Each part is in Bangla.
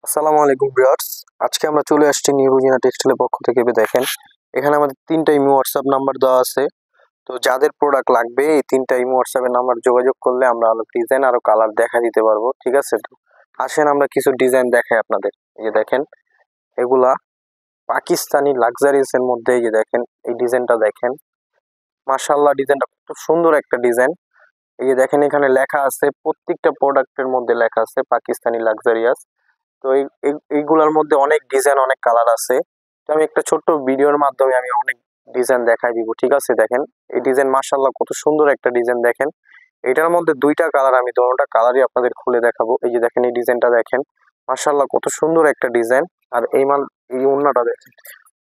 আসসালামু আলাইকুম ভিউয়ার্স। আজকে আমরা চলে আসছি নিউরোজিনা টেক্সটাইলের পক্ষ থেকে। দেখেন এখানে আমাদের তিনটা ইমো হোয়াটসঅ্যাপ নাম্বার দেওয়া আছে। তো যাদের প্রোডাক্ট লাগবে এই তিনটা ইমো হোয়াটসঅ্যাপের নাম্বার যোগাযোগ করলে আমরা আরো ডিজাইন আরো কালার দেখা দিতে পারবো। ঠিক আছে, তো আসেন আমরা কিছু ডিজাইন দেখাই আপনাদের। এই যে দেখেন এগুলা পাকিস্তানি লাক্সারিয়াস এর মধ্যে। এই যে দেখেন এই ডিজাইনটা দেখেন, মাশাআল্লাহ ডিজাইনটা খুব সুন্দর একটা ডিজাইন। এই যে দেখেন এখানে লেখা আছে, প্রত্যেকটা প্রোডাক্টের মধ্যে লেখা আছে পাকিস্তানি লাক্সারিয়াস। তো এইগুলোর মধ্যে অনেক ডিজাইন অনেক কালার আছে। তো আমি একটা ছোট্ট ভিডিওর মাধ্যমে আমি অনেক ডিজাইন দেখাই দিব। ঠিক আছে, দেখেন এই ডিজাইন মাশাআল্লাহ কত সুন্দর একটা ডিজাইন। দেখেন এটার মধ্যে দুইটা কালার, আমি দোনোটা কালারই আপনাদের খুলে দেখাবো। এই যে দেখেন এই ডিজাইনটা দেখেন, মাশাআল্লাহ কত সুন্দর একটা ডিজাইন। আর এই ওড়নাটা দেখেন,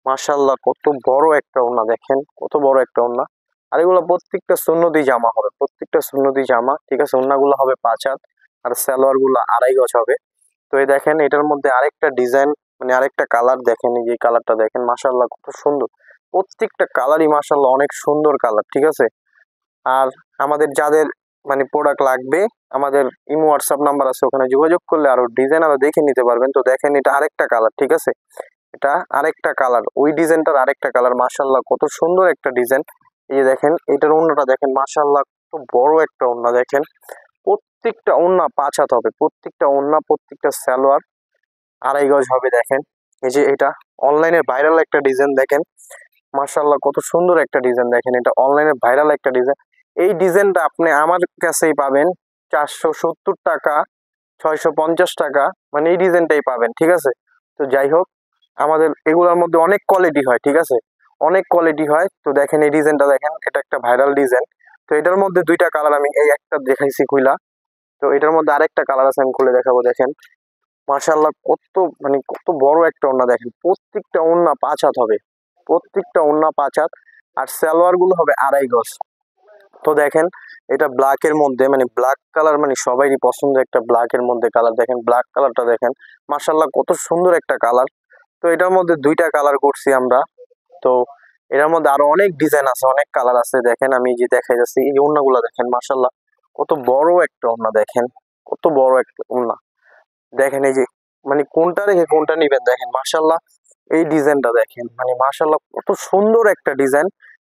মাশাআল্লাহ কত বড় একটা ওড়না, দেখেন কত বড় একটা ওড়না। আর এগুলো প্রত্যেকটা সুন্নতি জামা হবে, প্রত্যেকটা সুন্নতি জামা। ঠিক আছে, ওড়নাগুলো হবে 5 হাত আর সালোয়ার গুলো 2.5 গজ হবে। তো এই দেখেন এটার মধ্যে আরেকটা ডিজাইন, মানে আরেকটা কালার দেখেন, এই যে কালারটা দেখেন মাশাআল্লাহ কত সুন্দর। প্রত্যেকটা কালারই মাশাআল্লাহ অনেক সুন্দর কালার। ঠিক আছে, আর আমাদের যাদের মানে প্রোডাক্ট লাগবে আমাদের ইমো হোয়াটসঅ্যাপ নাম্বার আছে, ওখানে যোগাযোগ করলে আরো ডিজাইন আরো দেখে নিতে পারবেন। তো দেখেন এটা আরেকটা কালার। ঠিক আছে, এটা আরেকটা কালার, ওই ডিজাইনটার আরেকটা কালার। মাশাআল্লাহ কত সুন্দর একটা ডিজাইন। এই যে দেখেন এটার ওড়নাটা দেখেন, মাশাআল্লাহ কত বড় একটা ওড়না। দেখেন প্রত্যেকটা ওড়না 5 হাত হবে, প্রত্যেকটা ওড়না প্রত্যেকটা সালোয়ার 2.5 গজ হবে। দেখেন এই যে এটা অনলাইনে ভাইরাল একটা ডিজাইন। দেখেন মাশাআল্লাহ কত সুন্দর একটা ডিজাইন। দেখেন এটা অনলাইনে ভাইরাল একটা ডিজাইন। এই ডিজাইনটা আপনি আমার কাছেই পাবেন 470 টাকা, 650 টাকা, মানে এই ডিজাইনটাই পাবেন। ঠিক আছে, তো যাই হোক আমাদের এগুলোর মধ্যে অনেক কোয়ালিটি হয়। ঠিক আছে, অনেক কোয়ালিটি হয়। তো দেখেন এই ডিজাইনটা দেখেন, এটা একটা ভাইরাল ডিজাইন। তো এটার মধ্যে দুইটা কালার, আমি এই একটা দেখাইছি খুইলা। তো এটার মধ্যে আরেকটা কালার আছে, আমি খুলে দেখাবো। দেখেন মাশাআল্লাহ কত মানে কত বড় একটা ওড়না। দেখেন প্রত্যেকটা ওড়না 5 হাত হবে, প্রত্যেকটা ওড়না 5 হাত। আর সালোয়ার গুলো হবে 2.5 গজ। তো দেখেন এটা ব্ল্যাক এর মধ্যে, মানে ব্ল্যাক কালার মানে সবারই পছন্দ একটা ব্ল্যাক এর মধ্যে কালার। দেখেন ব্ল্যাক কালারটা দেখেন মাশাআল্লাহ কত সুন্দর একটা কালার। তো এটার মধ্যে দুইটা কালার করছি আমরা। তো এটার মধ্যে আরো অনেক ডিজাইন আছে, অনেক কালার আছে। দেখেন আমি যে দেখাই যাচ্ছি, এই ওড়নাগুলো দেখেন মাশাআল্লাহ কত বড় একটা ওড়না। দেখেন কত বড় একটা ওড়না। দেখেন এই যে মানে কোনটা রেখে কোনটা নিবেন। দেখেন মাশাআল্লাহ এই ডিজাইনটা দেখেন, মানে মাশাআল্লাহ কত সুন্দর একটা ডিজাইন।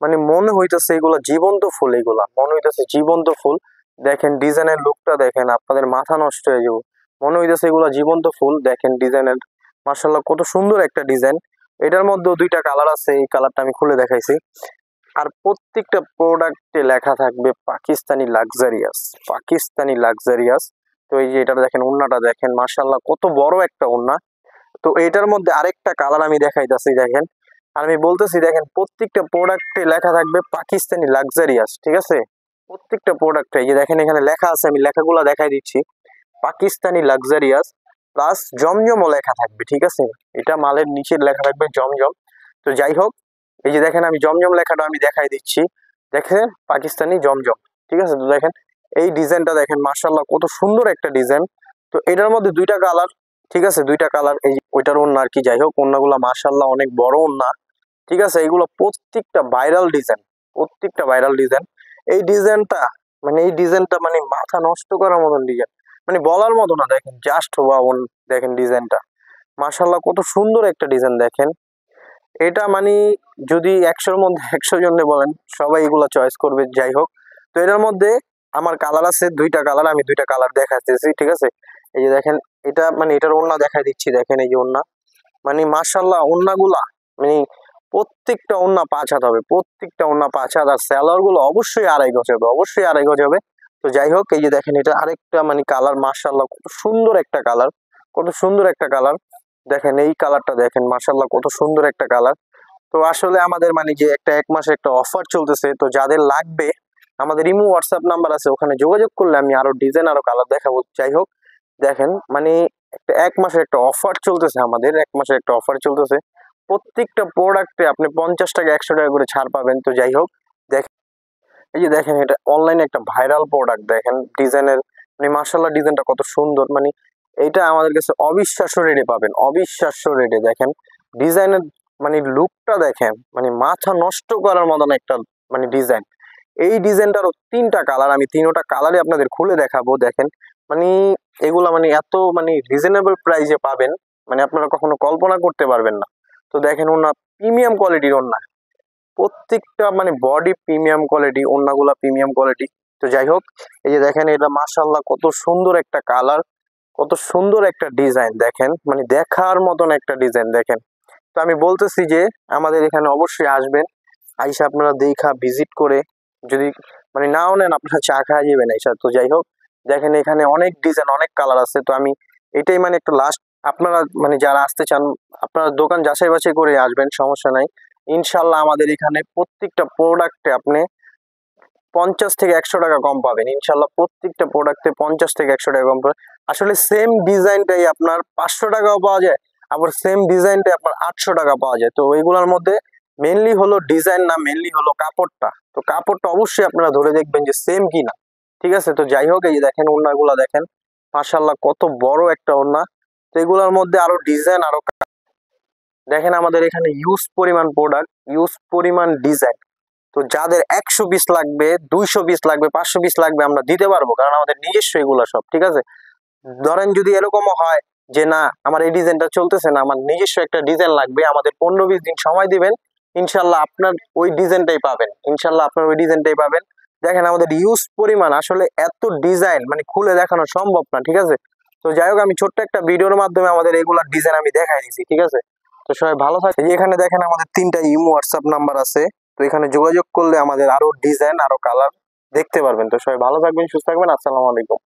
মানে মনে হইতেছে এগুলা জীবন্ত ফুল, এগুলা মনে হইতেছে জীবন্ত ফুল। দেখেন ডিজাইনের লুকটা দেখেন, আপনাদের মাথা নষ্ট হয়ে যাবে। মনে হইতেছে এগুলা জীবন্ত ফুল। দেখেন ডিজাইনের মাশাআল্লাহ কত সুন্দর একটা ডিজাইন। এটার মধ্যেও দুইটা কালার আছে, এই কালারটা আমি খুলে দেখাইছি। আর প্রত্যেকটা প্রোডাক্টে লেখা থাকবে পাকিস্তানি লাক্সারিয়াস, পাকিস্তানি লাক্সারিয়াস। তো এই যে এটা দেখেন ওড়নাটা দেখেন মাশাআল্লাহ কত বড় একটা ওড়না। তো এটার মধ্যে আরেকটা কালার আমি দেখাইতাছি। দেখেন আর আমি বলতেছি, দেখেন প্রত্যেকটা প্রোডাক্টে লেখা থাকবে পাকিস্তানি লাক্সারিয়াস। ঠিক আছে, প্রত্যেকটা প্রোডাক্টে এই যে দেখেন এখানে লেখা আছে, আমি লেখাগুলো দেখাই দিচ্ছি। পাকিস্তানি লাক্সারিয়াস প্লাস জমজমও লেখা থাকবে। ঠিক আছে, এটা মালের নিচে লেখা থাকবে জমজম। তো যাই হোক এই যে দেখেন আমি জমজম লেখাটা আমি দেখাই দিচ্ছি। দেখেন পাকিস্তানি জমজম। ঠিক আছে, তো দেখেন এই ডিজাইনটা দেখেন মাশাআল্লাহ কত সুন্দর একটা ডিজাইন। তো এটার মধ্যে দুইটা কালার। ঠিক আছে, দুইটা কালার। এই ওইটার ওড়না আর কি। যাই হোক ওড়নাগুলো মাশাআল্লাহ অনেক বড় ওড়না। ঠিক আছে, এগুলো প্রত্যেকটা ভাইরাল ডিজাইন, প্রত্যেকটা ভাইরাল ডিজাইন। এই ডিজাইনটা মানে এই ডিজাইনটা মানে মাথা নষ্ট করার মতন ডিজাইন, মানে বলার মতো না। দেখেন জাস্ট ওয়াও, দেখেন ডিজাইনটা মাশাআল্লাহ কত সুন্দর একটা ডিজাইন। দেখেন এটা মানে যদি 100-র মধ্যে 100 জনকে বলেন সবাই এগুলা চয়েস করবে। যাই হোক, তো এটার মধ্যে আমার কালার আছে দুইটা কালার, আমি দুইটা কালার দেখাচ্ছি। ঠিক আছে, এই যে দেখেন এটা মানে এটার ওড়না দেখাই দিচ্ছি। দেখেন এই যে ওড়না, মানে মাশাআল্লাহ ওড়নাগুলা মানে প্রত্যেকটা ওড়না 5 হাত হবে, প্রত্যেকটা ওড়না 5 হাত। আর সালোয়ার গুলো অবশ্যই 2.5 গজ হবে, অবশ্যই 2.5 গজ হবে। তো যাই হোক এই যে দেখেন এটা আরেকটা মানে কালার, মাশাআল্লাহ কত সুন্দর একটা কালার, কত সুন্দর একটা কালার। দেখেন এই কালারটা দেখেন মাশাআল্লাহ কত সুন্দর একটা কালার। তো আসলে আমাদের মানে যে একটা 1 মাসের একটা অফার চলতেছে। তো যাদের লাগবে আমাদের ইমো হোয়াটসঅ্যাপ নাম্বার আছে, ওখানে যোগাযোগ করলে আমি আরো ডিজাইন আরো কালার দেখাবো। যাই হোক দেখেন মানে একটা 1 মাসের একটা অফার চলতেছে, আমাদের 1 মাসের একটা অফার চলতেছে। প্রত্যেকটা প্রোডাক্টে আপনি 50 টাকা 100 টাকা করে ছাড় পাবেন। তো যাই হোক দেখেন এই যে দেখেন এটা অনলাইনে একটা ভাইরাল প্রোডাক্ট। দেখেন ডিজাইনের মানে মাশাআল্লাহ ডিজাইনটা কত সুন্দর। মানে এটা আমাদের কাছে অবিশ্বাস্য রেটে পাবেন, অবিশ্বাস্য রেটে। দেখেন ডিজাইনের মানে লুকটা দেখেন, মানে মাথা নষ্ট করার মতন একটা মানে ডিজাইন। এই ডিজাইনটারও তিনটা কালার, আমি তিনোটা কালারই আপনাদের খুলে দেখাবো। দেখেন মানে এগুলা মানে এত মানে রিজনেবল প্রাইসে পাবেন, মানে আপনারা কখনো কল্পনা করতে পারবেন না। তো দেখেন ওনা প্রিমিয়াম কোয়ালিটির ওনা, প্রত্যেকটা মানে বডি প্রিমিয়াম কোয়ালিটি, ওন্নাগুলা প্রিমিয়াম কোয়ালিটি। তো যাই হোক, এই যে দেখেন এটা মাশাআল্লাহ কত সুন্দর একটা কালার, কত সুন্দর একটা ডিজাইন, দেখেন মানে দেখার মতন একটা ডিজাইন দেখেন। তো আমি বলতেছি যে আমাদের এখানে অবশ্যই আসবেন, আইসা আপনারা দেখা ভিজিট করে যদি মানে নাও নেন আপনারা চা খাওয়া যাবেন আইসা। তো যাই হোক, দেখেন এখানে অনেক ডিজাইন অনেক কালার আছে। তো আমি এটাই মানে একটু লাস্ট, আপনারা মানে যারা আসতে চান আপনারা দোকান যাচাই বাছাই করে আসবেন, সমস্যা নাই। ইনশাল্লাহ আমাদের এখানে প্রত্যেকটা প্রোডাক্টে আপনি 50 থেকে 100 টাকা কম পাবেন ইনশাল্লাহ, প্রত্যেকটা প্রোডাক্টে 50 থেকে 100 টাকা কম পাবেন। আসলে সেম ডিজাইনটাই আপনার 500 টাকাও পাওয়া যায়, আবার সেম ডিজাইনটাই আপনার 800 টাকা পাওয়া যায়। তো এইগুলোর মধ্যে মেনলি হলো ডিজাইন না, মেনলি হলো কাপড়টা। তো কাপড়টা অবশ্যই আপনারা ধরে দেখবেন যে সেম কিনা, ঠিক আছে। তো যাই হোক, এই যে দেখেন ওড়নাগুলা দেখেন মাশাআল্লাহ কত বড় একটা ওড়না। তো এগুলোর মধ্যে আরো ডিজাইন আরো দেখেন আমাদের এখানে ইউজ পরিমাণ প্রোডাক্ট, ইউজ পরিমাণ ডিজাইন। তো যাদের 100 পিস লাগবে, 200 পিস লাগবে, 500 পিস লাগবে আমরা দিতে পারবো, কারণ আমাদের নিজস্ব এগুলো সব, ঠিক আছে। ধরেন যদি এরকমও হয় যে না আমার এই ডিজাইনটা চলতেছে না, আমার নিজস্ব একটা ডিজাইন লাগবে, আমাদের 15-20 দিন সময় দিবেন, ইনশাল্লাহ আপনার ওই ডিজাইনটাই পাবেন, ইনশাল্লাহ আপনার ওই ডিজাইনটাই পাবেন। দেখেন আমাদের ইউজ পরিমাণ, আসলে এত ডিজাইন মানে খুলে দেখানো সম্ভব না, ঠিক আছে। তো যাই হোক, আমি ছোট্ট একটা ভিডিওর মাধ্যমে আমাদের এগুলার ডিজাইন আমি দেখাই দিছি, ঠিক আছে। তো সবাই ভালো থাকে। এখানে দেখেন আমাদের 3টা ইমো হোয়াটসঅ্যাপ নাম্বার আছে। তো এখানে যোগাযোগ করলে আমাদের আরো ডিজাইন আরো কালার দেখতে পারবেন। তো সবাই ভালো থাকবেন, সুস্থ থাকবেন, আসসালামু আলাইকুম।